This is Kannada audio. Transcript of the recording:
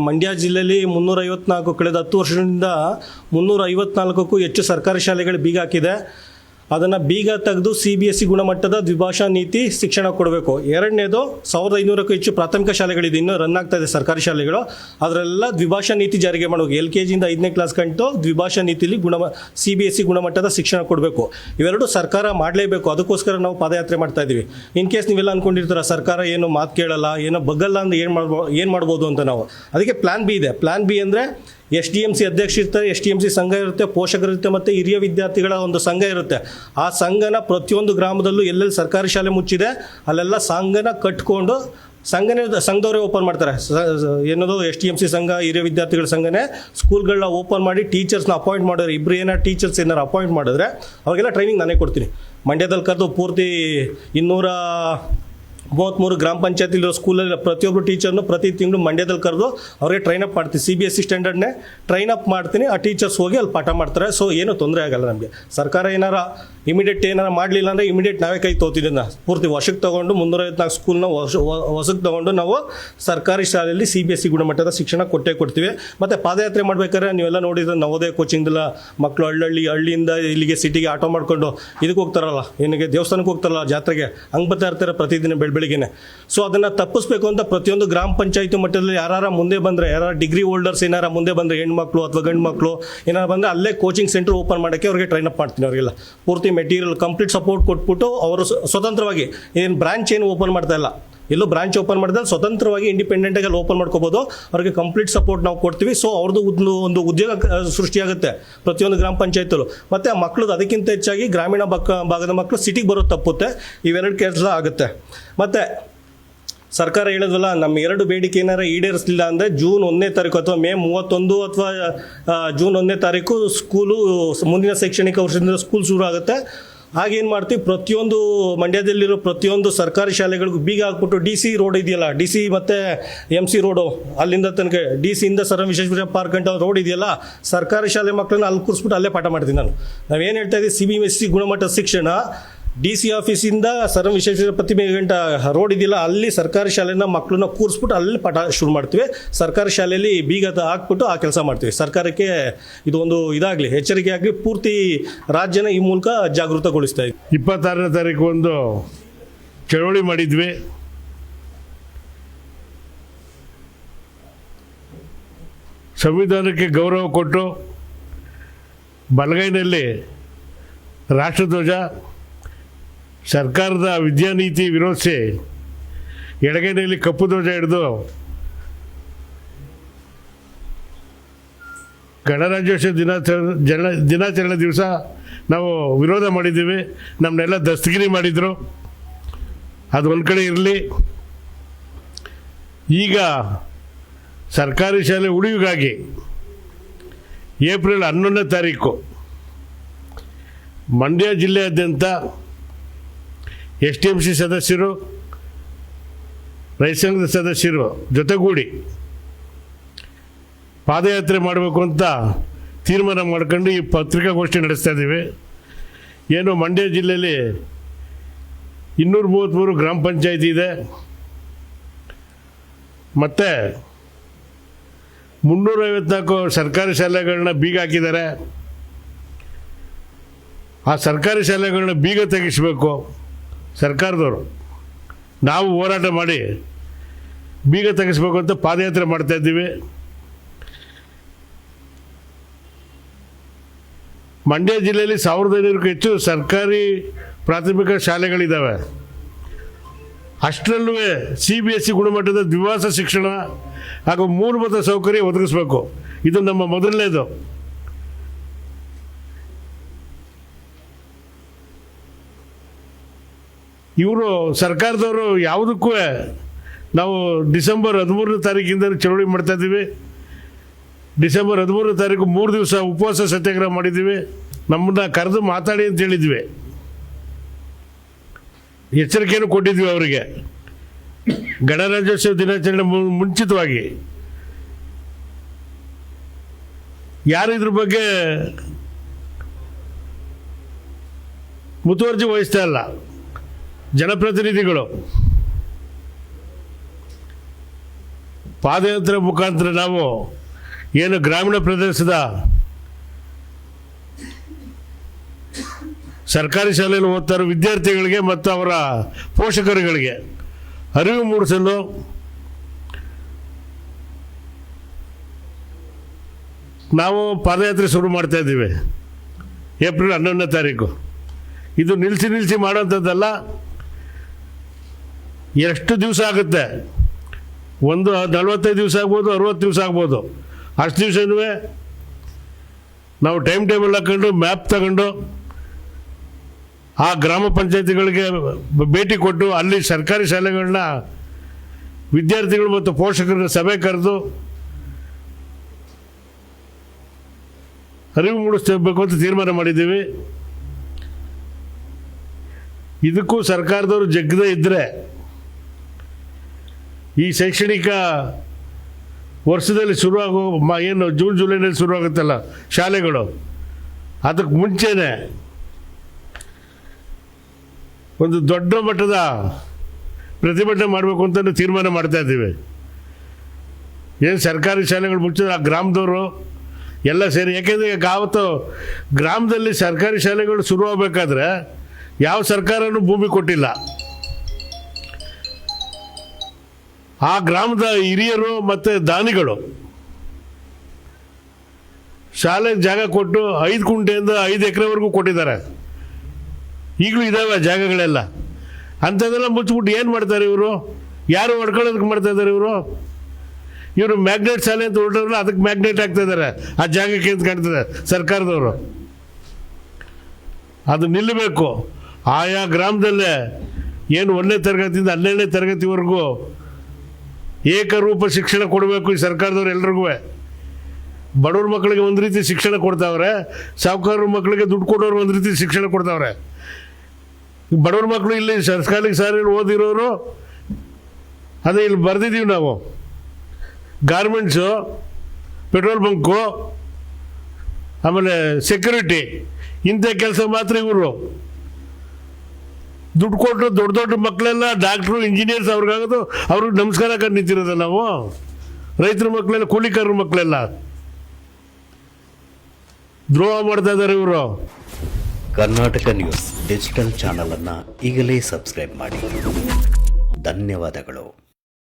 ಮಂಡ್ಯ ಜಿಲ್ಲೆಯಲ್ಲಿ 354 ಕಳೆದ 10 ವರ್ಷದಿಂದ 354ಕ್ಕೂ ಹೆಚ್ಚು ಸರ್ಕಾರಿ ಶಾಲೆಗಳು ಬೀಗ ಹಾಕಿದೆ. ಅದನ್ನು ಬೀಗ ತೆಗೆದು CBSE ಗುಣಮಟ್ಟದ ದ್ವಿಭಾಷಾ ನೀತಿ ಶಿಕ್ಷಣ ಕೊಡಬೇಕು. ಎರಡನೇದು 1500ಕ್ಕೂ ಹೆಚ್ಚು ಪ್ರಾಥಮಿಕ ಶಾಲೆಗಳಿದೆ, ಇನ್ನೂ ರನ್ ಆಗ್ತಾ ಇದೆ ಸರ್ಕಾರಿ ಶಾಲೆಗಳು. ಅದರೆಲ್ಲ ದ್ವಿಭಾಷಾ ನೀತಿ ಜಾರಿಗೆ ಮಾಡಬೇಕು. LKG ಇಂದ 5ನೇ ಕ್ಲಾಸ್ ಕಂಡು ದ್ವಿಭಾಷಾ ನೀತಿಲಿ CBSE ಗುಣಮಟ್ಟದ ಶಿಕ್ಷಣ ಕೊಡಬೇಕು. ಇವೆರಡು ಸರ್ಕಾರ ಮಾಡಲೇಬೇಕು. ಅದಕ್ಕೋಸ್ಕರ ನಾವು ಪಾದಯಾತ್ರೆ ಮಾಡ್ತಾ ಇದ್ದೀವಿ. ಇನ್ ಕೇಸ್ ನೀವೆಲ್ಲ ಅಂದ್ಕೊಂಡಿರ್ತೀರ ಸರ್ಕಾರ ಏನು ಮಾತು ಕೇಳಲ್ಲ, ಏನೋ ಬಗ್ಗಲ್ಲ ಅಂದ್ರೆ ಏನು ಮಾಡ್ಬೋದು ಅಂತ. ನಾವು ಅದಕ್ಕೆ ಪ್ಲಾನ್ ಬಿ ಇದೆ. ಪ್ಲಾನ್ ಬಿ ಅಂದರೆ SDMC ಅಧ್ಯಕ್ಷ ಇರ್ತಾರೆ, SDMC ಸಂಘ ಇರುತ್ತೆ, ಪೋಷಕರಿರುತ್ತೆ, ಮತ್ತು ಹಿರಿಯ ವಿದ್ಯಾರ್ಥಿಗಳ ಒಂದು ಸಂಘ ಇರುತ್ತೆ. ಆ ಸಂಘನ ಪ್ರತಿಯೊಂದು ಗ್ರಾಮದಲ್ಲೂ ಎಲ್ಲೆಲ್ಲಿ ಸರ್ಕಾರಿ ಶಾಲೆ ಮುಚ್ಚಿದೆ ಅಲ್ಲೆಲ್ಲ ಸಂಘನ ಕಟ್ಕೊಂಡು ಸಂಘದವರೇ ಓಪನ್ ಮಾಡ್ತಾರೆ. ಏನದು SDMC ಸಂಘ, ಹಿರಿಯ ವಿದ್ಯಾರ್ಥಿಗಳ ಸಂಘನೇ ಸ್ಕೂಲ್ಗಳನ್ನ ಓಪನ್ ಮಾಡಿ ಟೀಚರ್ಸ್ನ ಅಪಾಯಿಂಟ್ ಮಾಡಿದ್ರೆ, ಇಬ್ಬರು ಏನಾರು ಟೀಚರ್ಸ್ ಏನಾರು ಅಪಾಯಿಂಟ್ ಮಾಡಿದ್ರೆ ಅವ್ರಿಗೆಲ್ಲ ಟ್ರೈನಿಂಗ್ ನಾನೇ ಕೊಡ್ತೀನಿ. ಮಂಡ್ಯದಲ್ಲಿ ಕರೆದು ಪೂರ್ತಿ 233 ಗ್ರಾಮ ಪಂಚಾಯತಿಲಿರೋ ಸ್ಕೂಲಲ್ಲಿ ಪ್ರತಿಯೊಬ್ಬರು ಟೀಚರ್ನು ಪ್ರತಿ ತಿಂಗಳು ಮಂಡ್ಯದಲ್ಲಿ ಕರೆದು ಅವ್ರಿಗೆ ಟ್ರೈನಪ್ ಮಾಡ್ತೀನಿ. CBSE ಸ್ಟ್ಯಾಂಡರ್ಡ್ನೇ ಟ್ರೈನಪ್ ಮಾಡ್ತೀನಿ. ಆ ಟೀಚರ್ಸ್ ಹೋಗಿ ಅಲ್ಲಿ ಪಾಠ ಮಾಡ್ತಾರೆ. ಸೊ ಏನೂ ತೊಂದರೆ ಆಗಲ್ಲ ನಮಗೆ. ಸರ್ಕಾರ ಏನಾರ ಇಮಿಡಿಯೇಟ್ ಏನಾರು ಮಾಡಲಿಲ್ಲ ಅಂದರೆ ಇಮಿಡಿಯೇಟ್ ನಾವೇ ಕೈ ತೊಗೊತಿದ್ದನ್ನು ಪೂರ್ತಿ ವಶಕ್ಕೆ ತೊಗೊಂಡು 354 ಸ್ಕೂಲ್ನ ವಶಕ್ಕೆ ತೊಗೊಂಡು ನಾವು ಸರ್ಕಾರಿ ಶಾಲೆಯಲ್ಲಿ CBSE ಗುಣಮಟ್ಟದ ಶಿಕ್ಷಣ ಕೊಡ್ತೀವಿ. ಮತ್ತು ಪಾದಯಾತ್ರೆ ಮಾಡ್ಬೇಕಾದ್ರೆ ನೀವೆಲ್ಲ ನೋಡಿದ್ರೆ ನವೋದಯ ಕೋಚಿಂಗ್ದಲ್ಲ ಮಕ್ಕಳು ಹಳ್ಳಿಯಿಂದ ಇಲ್ಲಿಗೆ ಸಿಟಿಗೆ ಆಟೋ ಮಾಡ್ಕೊಂಡು ಇದಕ್ಕೆ ಹೋಗ್ತಾರಲ್ಲ, ಏನಿಗೆ ದೇವಸ್ಥಾನಕ್ಕೆ ಹೋಗ್ತಾರಲ್ಲ, ಜಾತ್ರೆಗೆ, ಹಂಗೆ ಬರ್ತಾ ಇರ್ತಾರೆ ಪ್ರತಿದಿನ ಬೆಳಗ್ಗೆನೆ. ಸೊ ಅದನ್ನು ತಪ್ಪಿಸ್ಬೇಕು ಅಂತ ಪ್ರತಿಯೊಂದು ಗ್ರಾಮ ಪಂಚಾಯತಿ ಮಟ್ಟದಲ್ಲಿ ಯಾರು ಮುಂದೆ ಬಂದರೆ, ಯಾರು ಡಿಗ್ರಿ ಹೋಲ್ಡರ್ಸ್ ಏನಾರು ಮುಂದೆ ಬಂದರೆ, ಹೆಣ್ಮಕ್ಳು ಅಥವಾ ಗಂಡು ಮಕ್ಕಳು ಏನಾರು ಬಂದರೆ ಅಲ್ಲೇ ಕೋಚಿಂಗ್ ಸೆಂಟರ್ ಓಪನ್ ಮಾಡೋಕ್ಕೆ ಅವ್ರಿಗೆ ಟ್ರೈನಪ್ ಮಾಡ್ತೀನಿ. ಅವರಿಗೆಲ್ಲ ಪೂರ್ತಿ ಮೆಟೀರಿಯಲ್ ಕಂಪ್ಲೀಟ್ ಸಪೋರ್ಟ್ ಕೊಟ್ಬಿಟ್ಟು ಅವರು ಸ್ವತಂತ್ರವಾಗಿ ಏನು ಬ್ರಾಂಚ್ ಏನು ಓಪನ್ ಮಾಡ್ತಾ ಇಲ್ಲ, ಎಲ್ಲೂ ಬ್ರಾಂಚ್ ಓಪನ್ ಮಾಡಿದ್ರೆ ಸ್ವತಂತ್ರವಾಗಿ ಇಂಡಿಪೆಂಡೆಂಟಾಗಿ ಅಲ್ಲಿ ಓಪನ್ ಮಾಡ್ಕೋಬೋದು. ಅವ್ರಿಗೆ ಕಂಪ್ಲೀಟ್ ಸಪೋರ್ಟ್ ನಾವು ಕೊಡ್ತೀವಿ. ಸೊ ಅವ್ರದ್ದು ಒಂದು ಉದ್ಯೋಗ ಸೃಷ್ಟಿಯಾಗುತ್ತೆ ಪ್ರತಿಯೊಂದು ಗ್ರಾಮ ಪಂಚಾಯತಲ್ಲೂ. ಮತ್ತು ಆ ಮಕ್ಕಳದ್ದು ಅದಕ್ಕಿಂತ ಹೆಚ್ಚಾಗಿ ಗ್ರಾಮೀಣ ಭಾಗದ ಮಕ್ಕಳು ಸಿಟಿಗೆ ಬರೋದು ತಪ್ಪುತ್ತೆ. ಇವೆರಡು ಕೆಲಸ ಆಗುತ್ತೆ. ಮತ್ತು ಸರ್ಕಾರ ಹೇಳಿದ್ವಲ್ಲ, ನಮ್ಮ 2 ಬೇಡಿಕೆ ಏನಾರ ಈಡೇರಿಸಲಿಲ್ಲ ಅಂದರೆ ಜೂನ್ 1ನೇ ತಾರೀಕು ಅಥವಾ ಮೇ 31 ಅಥವಾ ಜೂನ್ 1ನೇ ತಾರೀಕು ಸ್ಕೂಲು ಮುಂದಿನ ಶೈಕ್ಷಣಿಕ ವರ್ಷದಿಂದ ಸ್ಕೂಲ್ ಶುರು ಆಗುತ್ತೆ. ಹಾಗೇನು ಮಾಡ್ತೀವಿ, ಪ್ರತಿಯೊಂದು ಮಂಡ್ಯದಲ್ಲಿರೋ ಪ್ರತಿಯೊಂದು ಸರ್ಕಾರಿ ಶಾಲೆಗಳಿಗೂ ಬೀಗ ಹಾಕ್ಬಿಟ್ಟು DC ರೋಡ್ ಇದೆಯಲ್ಲ, DC ಮತ್ತು MC ರೋಡು, ಅಲ್ಲಿಂದ ತನಕ DC ಇಂದ ಸರ್ ಎಂ ವಿಶ್ವೇಶ್ವರಯ್ಯ ಪಾರ್ಕ್ ಗಂಟ ರೋಡ್ ಇದೆಯಲ್ಲ, ಸರ್ಕಾರಿ ಶಾಲೆ ಮಕ್ಕಳನ್ನ ಅಲ್ಲಿ ಕೂರಿಸ್ಬಿಟ್ಟು ಅಲ್ಲೇ ಪಾಠ ಮಾಡ್ತೀನಿ ನಾನು. ನಾವೇನು ಹೇಳ್ತಾ ಇದ್ದೀವಿ, CBSE ಗುಣಮಟ್ಟದ ಶಿಕ್ಷಣ DC ಆಫೀಸಿಂದ ಸರ್ ಎಂ ವಿಶ್ವೇಶ್ವರಯ್ಯ ಪ್ರತಿಮೆ ಗಂಟ ರೋಡ್ ಇದೆಯಲ್ಲ, ಅಲ್ಲಿ ಸರ್ಕಾರಿ ಶಾಲೆನ ಮಕ್ಕಳನ್ನ ಕೂರಿಸ್ಬಿಟ್ಟು ಅಲ್ಲಿ ಪಾಠ ಶುರು ಮಾಡ್ತೀವಿ. ಸರ್ಕಾರಿ ಶಾಲೆಯಲ್ಲಿ ಬೀಗ ಹಾಕ್ಬಿಟ್ಟು ಆ ಕೆಲಸ ಮಾಡ್ತೀವಿ. ಸರ್ಕಾರಕ್ಕೆ ಇದು ಒಂದು ಇದಾಗಲಿ, ಎಚ್ಚರಿಕೆ ಆಗಲಿ, ಪೂರ್ತಿ ರಾಜ್ಯನ ಈ ಮೂಲಕ ಜಾಗೃತಗೊಳಿಸ್ತಾ ಇದ್ವಿ. 26ನೇ ತಾರೀಕು ಒಂದು ಚಳವಳಿ ಮಾಡಿದ್ವಿ. ಸಂವಿಧಾನಕ್ಕೆ ಗೌರವ ಕೊಟ್ಟು ಬಲಗೈನಲ್ಲಿ ರಾಷ್ಟ್ರಧ್ವಜ, ಸರ್ಕಾರದ ವಿದ್ಯಾನೀತಿ ವಿರೋಧಿಸಿ ಎಡಗೈನಲ್ಲಿ ಕಪ್ಪು ಧ್ವಜ ಹಿಡಿದು ಗಣರಾಜ್ಯೋತ್ಸವ ದಿನಾಚರಣೆ ದಿವಸ ನಾವು ವಿರೋಧ ಮಾಡಿದ್ದೀವಿ. ನಮ್ಮನ್ನೆಲ್ಲ ದಸ್ತಗಿರಿ ಮಾಡಿದರು. ಅದು ಒಂದು ಕಡೆ ಇರಲಿ. ಈಗ ಸರ್ಕಾರಿ ಶಾಲೆ ಉಳಿವಿಗಾಗಿ ಏಪ್ರಿಲ್ 11ನೇ ತಾರೀಕು ಮಂಡ್ಯ ಜಿಲ್ಲೆಯಾದ್ಯಂತ SDMC ಸದಸ್ಯರು, ರೈತ ಸಂಘದ ಸದಸ್ಯರು ಜೊತೆಗೂಡಿ ಪಾದಯಾತ್ರೆ ಮಾಡಬೇಕು ಅಂತ ತೀರ್ಮಾನ ಮಾಡ್ಕೊಂಡು ಈ ಪತ್ರಿಕಾಗೋಷ್ಠಿ ನಡೆಸ್ತಾ ಇದ್ದೀವಿ. ಏನು ಮಂಡ್ಯ ಜಿಲ್ಲೆಯಲ್ಲಿ 233 ಗ್ರಾಮ ಪಂಚಾಯತಿ ಇದೆ ಮತ್ತು 354 ಸರ್ಕಾರಿ ಶಾಲೆಗಳನ್ನ ಬೀಗ ಹಾಕಿದ್ದಾರೆ. ಆ ಸರ್ಕಾರಿ ಶಾಲೆಗಳನ್ನ ಬೀಗ ತೆಗಿಸಬೇಕು ಸರ್ಕಾರದವರು. ನಾವು ಹೋರಾಟ ಮಾಡಿ ಬೀಗ ತೆಗೆಸಬೇಕು ಅಂತ ಪಾದಯಾತ್ರೆ ಮಾಡ್ತಾ ಇದ್ದೀವಿ. ಮಂಡ್ಯ ಜಿಲ್ಲೆಯಲ್ಲಿ 1500ಕ್ಕೂ ಹೆಚ್ಚು ಸರ್ಕಾರಿ ಪ್ರಾಥಮಿಕ ಶಾಲೆಗಳಿದ್ದಾವೆ. ಅಷ್ಟರಲ್ಲೂ CBSE ಗುಣಮಟ್ಟದ ದ್ವಿಭಾಷಾ ಶಿಕ್ಷಣ ಹಾಗೂ ಮೂಲಭೂತ ಸೌಕರ್ಯ ಒದಗಿಸಬೇಕು. ಇದು ನಮ್ಮ ಮೊದಲನೇದು. ಇವರು ಸರ್ಕಾರದವರು ಯಾವುದಕ್ಕೂ ನಾವು ಡಿಸೆಂಬರ್ 13ನೇ ತಾರೀಕಿಂದ ಚಳವಳಿ ಮಾಡ್ತಾಯಿದ್ದೀವಿ. ಡಿಸೆಂಬರ್ 13ನೇ ತಾರೀಕು 3 ದಿವಸ ಉಪವಾಸ ಸತ್ಯಾಗ್ರಹ ಮಾಡಿದ್ದೀವಿ. ನಮ್ಮನ್ನ ಕರೆದು ಮಾತಾಡಿ ಅಂತ ಹೇಳಿದ್ವಿ. ಎಚ್ಚರಿಕೆಯನ್ನು ಕೊಟ್ಟಿದ್ವಿ ಅವರಿಗೆ. ಗಣರಾಜ್ಯೋತ್ಸವ ದಿನಾಚರಣೆ ಮುಂಚಿತವಾಗಿ ಯಾರು ಇದ್ರ ಬಗ್ಗೆ ಮುತುವರ್ಜಿ ವಹಿಸ್ತಾ ಇಲ್ಲ. ಜನಪ್ರತಿನಿಧಿಗಳು ಪಾದಯಾತ್ರೆ ಮುಖಾಂತರ ನಾವು ಏನು ಗ್ರಾಮೀಣ ಪ್ರದೇಶದ ಸರ್ಕಾರಿ ಶಾಲೆಯಲ್ಲಿ ಓದ್ತಾ ಇರೋ ವಿದ್ಯಾರ್ಥಿಗಳಿಗೆ ಮತ್ತು ಅವರ ಪೋಷಕರುಗಳಿಗೆ ಅರಿವು ಮೂಡಿಸಲು ನಾವು ಪಾದಯಾತ್ರೆ ಶುರು ಮಾಡ್ತಾ ಇದ್ದೀವಿ ಏಪ್ರಿಲ್ 11ನೇ ತಾರೀಕು. ಇದು ನಿಲ್ಲಿಸಿ ಮಾಡೋಂಥದ್ದಲ್ಲ. ಎಷ್ಟು ದಿವಸ ಆಗುತ್ತೆ, ಒಂದು 45 ದಿವಸ ಆಗ್ಬೋದು, 60 ದಿವಸ ಆಗ್ಬೋದು. ಅಷ್ಟು ದಿವಸನೂ ನಾವು ಟೈಮ್ ಟೇಬಲ್ ಹಾಕ್ಕೊಂಡು ಮ್ಯಾಪ್ ತಗೊಂಡು ಆ ಗ್ರಾಮ ಪಂಚಾಯತಿಗಳಿಗೆ ಭೇಟಿ ಕೊಟ್ಟು ಅಲ್ಲಿ ಸರ್ಕಾರಿ ಶಾಲೆಗಳನ್ನ ವಿದ್ಯಾರ್ಥಿಗಳು ಮತ್ತು ಪೋಷಕರನ್ನ ಸಭೆ ಕರೆದು ಅರಿವು ಮೂಡಿಸಬೇಕು ಅಂತ ತೀರ್ಮಾನ ಮಾಡಿದ್ದೀವಿ. ಇದಕ್ಕೂ ಸರ್ಕಾರದವರು ಜಗ್ಗದೇ ಇದ್ದರೆ ಈ ಶೈಕ್ಷಣಿಕ ವರ್ಷದಲ್ಲಿ ಶುರುವಾಗೋ ಏನು ಜೂನ್ ಜುಲೈನಲ್ಲಿ ಶುರುವಾಗುತ್ತಲ್ಲ ಶಾಲೆಗಳು, ಅದಕ್ಕೆ ಮುಂಚೆನೇ ಒಂದು ದೊಡ್ಡ ಮಟ್ಟದ ಪ್ರತಿಭಟನೆ ಮಾಡಬೇಕು ಅಂತ ತೀರ್ಮಾನ ಮಾಡ್ತಾ ಇದ್ದೀವಿ. ಏನು ಸರ್ಕಾರಿ ಶಾಲೆಗಳು ಮುಚ್ಚಿದ್ರೆ ಆ ಗ್ರಾಮದವರು ಎಲ್ಲ ಸೇರಿ, ಯಾಕೆಂದರೆ ಆವತ್ತು ಗ್ರಾಮದಲ್ಲಿ ಸರ್ಕಾರಿ ಶಾಲೆಗಳು ಶುರುವಾಗಬೇಕಾದ್ರೆ ಯಾವ ಸರ್ಕಾರನೂ ಭೂಮಿ ಕೊಟ್ಟಿಲ್ಲ. ಆ ಗ್ರಾಮದ ಹಿರಿಯರು ಮತ್ತು ದಾನಿಗಳು ಶಾಲೆಗೆ ಜಾಗ ಕೊಟ್ಟು 5 ಗುಂಟೆಯಿಂದ 5 ಎಕರೆವರೆಗೂ ಕೊಟ್ಟಿದ್ದಾರೆ. ಈಗಲೂ ಇದ್ದಾವೆ ಜಾಗಗಳೆಲ್ಲ. ಅಂಥದ್ದೆಲ್ಲ ಮುಚ್ಚಿಬಿಟ್ಟು ಏನು ಮಾಡ್ತಾರೆ ಇವರು? ಯಾರು ಹೊಡ್ಕೊಳ್ಳೋದಕ್ಕೆ ಮಾಡ್ತಾ ಇದ್ದಾರೆ ಇವರು ಮ್ಯಾಗ್ನೆಟ್ ಶಾಲೆ ಅಂತ ಹೊರಟವ್ರಲ್ಲ, ಅದಕ್ಕೆ ಮ್ಯಾಗ್ನೆಟ್ ಆಗ್ತಾ ಇದ್ದಾರೆ ಆ ಜಾಗಕ್ಕೆ ಅಂತ ಕಾಣ್ತದೆ ಸರ್ಕಾರದವರು. ಅದು ನಿಲ್ಲಬೇಕು. ಆಯಾ ಗ್ರಾಮದಲ್ಲೇ ಏನು 1ನೇ ತರಗತಿಯಿಂದ 12ನೇ ತರಗತಿವರೆಗೂ ಏಕರೂಪ ಶಿಕ್ಷಣ ಕೊಡಬೇಕು ಈ ಸರ್ಕಾರದವ್ರು ಎಲ್ರಿಗೂ. ಬಡವ್ರ ಮಕ್ಕಳಿಗೆ ಒಂದು ರೀತಿ ಶಿಕ್ಷಣ ಕೊಡ್ತಾವ್ರೆ, ಸಾಹುಕಾರರ ಮಕ್ಕಳಿಗೆ ದುಡ್ಡು ಕೊಡೋರು ಒಂದು ರೀತಿ ಶಿಕ್ಷಣ ಕೊಡ್ತಾವ್ರೆ. ಬಡವ್ರ ಮಕ್ಕಳು ಇಲ್ಲಿ ಸರ್ಕಾರಿ ಶಾಲೆಯಲ್ಲಿ ಓದಿರೋರು ಅದೇ ಇಲ್ಲಿ ಬರೆದಿದ್ದೀವಿ ನಾವು. ಗಾರ್ಮೆಂಟ್ಸು, ಪೆಟ್ರೋಲ್ ಬಂಕು, ಆಮೇಲೆ ಸೆಕ್ಯೂರಿಟಿ, ಇಂಥ ಕೆಲಸ ಮಾತ್ರ ಇವರು ದುಡ್ಡು ಕೊಟ್ಟರು. ದೊಡ್ಡ ದೊಡ್ಡ ಮಕ್ಕಳೆಲ್ಲ ಡಾಕ್ಟ್ರು, ಇಂಜಿನಿಯರ್ಸ್ ಅವ್ರಿಗಾಗೋದು ಅವ್ರಿಗೆ ನಮಸ್ಕಾರ ಕಂಡು ನಿಂತಿರೋದು ನಾವು. ರೈತರ ಮಕ್ಕಳೆಲ್ಲ, ಕೂಲಿಕಾರರ ಮಕ್ಕಳೆಲ್ಲ ದ್ರೋಹ ಮಾಡ್ತಾ ಇದ್ದಾರೆ ಇವರು. ಕರ್ನಾಟಕ ನ್ಯೂಸ್ ಡಿಜಿಟಲ್ ಚಾನಲ್ ಅನ್ನು ಈಗಲೇ ಸಬ್ಸ್ಕ್ರೈಬ್ ಮಾಡಿ. ಧನ್ಯವಾದಗಳು.